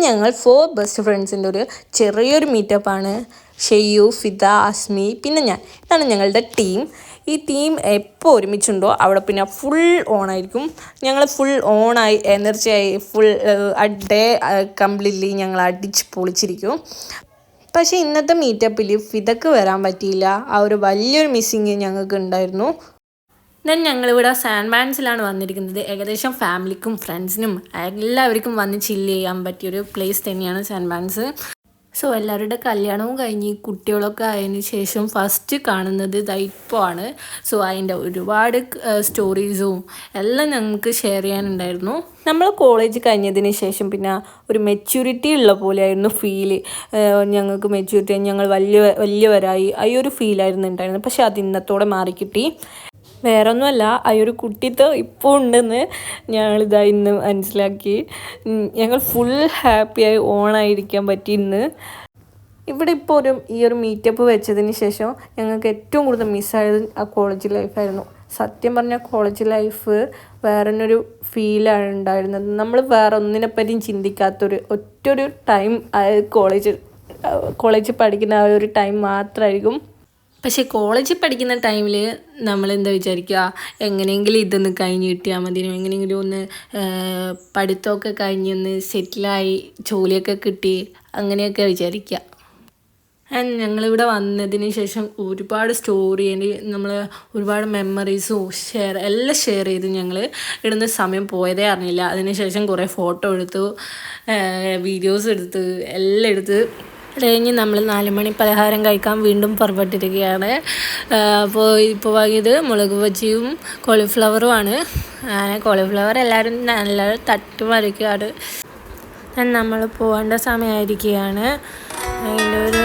ഞങ്ങൾ 4 ബെസ്റ്റ് ഫ്രണ്ട്സിൻ്റെ ഒരു ചെറിയൊരു മീറ്റപ്പാണ്. ഷെയ്യു, ഫിദ, അസ്മി, പിന്നെ ഞാൻ. ഇതാണ് ഞങ്ങളുടെ ടീം. ഈ ടീം എപ്പോൾ ഒരുമിച്ചുണ്ടോ അവിടെ പിന്നെ ഫുൾ ഓണായിരിക്കും. ഞങ്ങൾ ഫുൾ ഓണായി എനർജിയായി ഫുൾ ഡേ കംപ്ലീറ്റ്ലി ഞങ്ങൾ അടിച്ച് പൊളിച്ചിരിക്കും. പക്ഷേ ഇന്നത്തെ മീറ്റപ്പിൽ ഫിദക്ക് വരാൻ പറ്റിയില്ല. ആ ഒരു വലിയൊരു മിസ്സിങ് ഞങ്ങൾക്ക് ഉണ്ടായിരുന്നു. ഞങ്ങളിവിടെ സാൻഡ് ബാൻസിലാണ് വന്നിരിക്കുന്നത്. ഏകദേശം ഫാമിലിക്കും ഫ്രണ്ട്സിനും എല്ലാവർക്കും വന്ന് ചില്ല് ചെയ്യാൻ പറ്റിയൊരു പ്ലേസ് തന്നെയാണ് സാൻഡ് ബാൻസ്. സോ എല്ലാവരുടെ കല്യാണവും കഴിഞ്ഞ് കുട്ടികളൊക്കെ ആയതിന് ശേഷം ഫസ്റ്റ് കാണുന്നത് ഇപ്പോൾ ആണ്. സോ അതിൻ്റെ ഒരുപാട് സ്റ്റോറീസും എല്ലാം ഞങ്ങൾക്ക് ഷെയർ ചെയ്യാനുണ്ടായിരുന്നു. നമ്മൾ കോളേജ് കഴിഞ്ഞതിന് ശേഷം പിന്നെ ഒരു മെച്യൂരിറ്റി ഉള്ള പോലെയായിരുന്നു ഫീല്. ഞങ്ങൾക്ക് മെച്യൂരിറ്റി, ഞങ്ങൾ വലിയവരായി ആ ഒരു ഫീലായിരുന്നു ഉണ്ടായിരുന്നത്. പക്ഷെ അത് ഇന്നത്തോടെ മാറിക്കിട്ടി. വേറെ ഒന്നുമല്ല, ആ ഒരു കുട്ടിത്തം ഇപ്പോൾ ഉണ്ടെന്ന് ഞങ്ങളിതാ ഇന്ന് മനസ്സിലാക്കി. ഞങ്ങൾ ഫുൾ ഹാപ്പിയായി ഓണായിരിക്കാൻ പറ്റി ഇന്ന്. ഇവിടെ ഇപ്പോൾ ഈ ഒരു മീറ്റപ്പ് വെച്ചതിന് ശേഷം ഞങ്ങൾക്ക് ഏറ്റവും കൂടുതൽ മിസ്സായത് ആ കോളേജ് ലൈഫായിരുന്നു. സത്യം പറഞ്ഞാൽ കോളേജ് ലൈഫ് വേറൊരു ഫീലാണ് ഉണ്ടായിരുന്നത്. നമ്മൾ വേറെ ഒന്നിനെപ്പറ്റിയും ചിന്തിക്കാത്തൊരു ഒറ്റൊരു ടൈം കോളേജ് പഠിക്കുന്ന ആ ഒരു ടൈം മാത്രമായിരിക്കും. പക്ഷേ കോളേജിൽ പഠിക്കുന്ന ടൈമിൽ നമ്മളെന്താ വിചാരിക്കുക, എങ്ങനെയെങ്കിലും ഇതൊന്ന് കഴിഞ്ഞ് കിട്ടിയാൽ മതി, എങ്ങനെയെങ്കിലും ഒന്ന് പഠിത്തമൊക്കെ കഴിഞ്ഞൊന്ന് സെറ്റിലായി ജോലിയൊക്കെ കിട്ടി അങ്ങനെയൊക്കെ വിചാരിക്കുക. ഞങ്ങളിവിടെ വന്നതിന് ശേഷം ഒരുപാട് സ്റ്റോറി, നമ്മൾ ഒരുപാട് മെമ്മറീസും എല്ലാം ഷെയർ ചെയ്ത് ഞങ്ങൾ ഇടുന്ന സമയം പോയതേ അറിഞ്ഞില്ല. അതിനുശേഷം കുറേ ഫോട്ടോ എടുത്തു, വീഡിയോസ് എടുത്ത് എല്ലാം എടുത്ത് കഴിഞ്ഞ് നമ്മൾ 4 മണി പലഹാരം കഴിക്കാൻ വീണ്ടും പുറപ്പെട്ടിരിക്കുകയാണ്. അപ്പോൾ ഇപ്പോൾ വാങ്ങിയത് മുളക് ബജിയും കോളിഫ്ലവറുമാണ്. കോളിഫ്ലവർ എല്ലാവരും നല്ല തട്ടുമറിക്കാറ്. നമ്മൾ പോകേണ്ട സമയമായിരിക്കുകയാണ്. അതിൻ്റെ ഒരു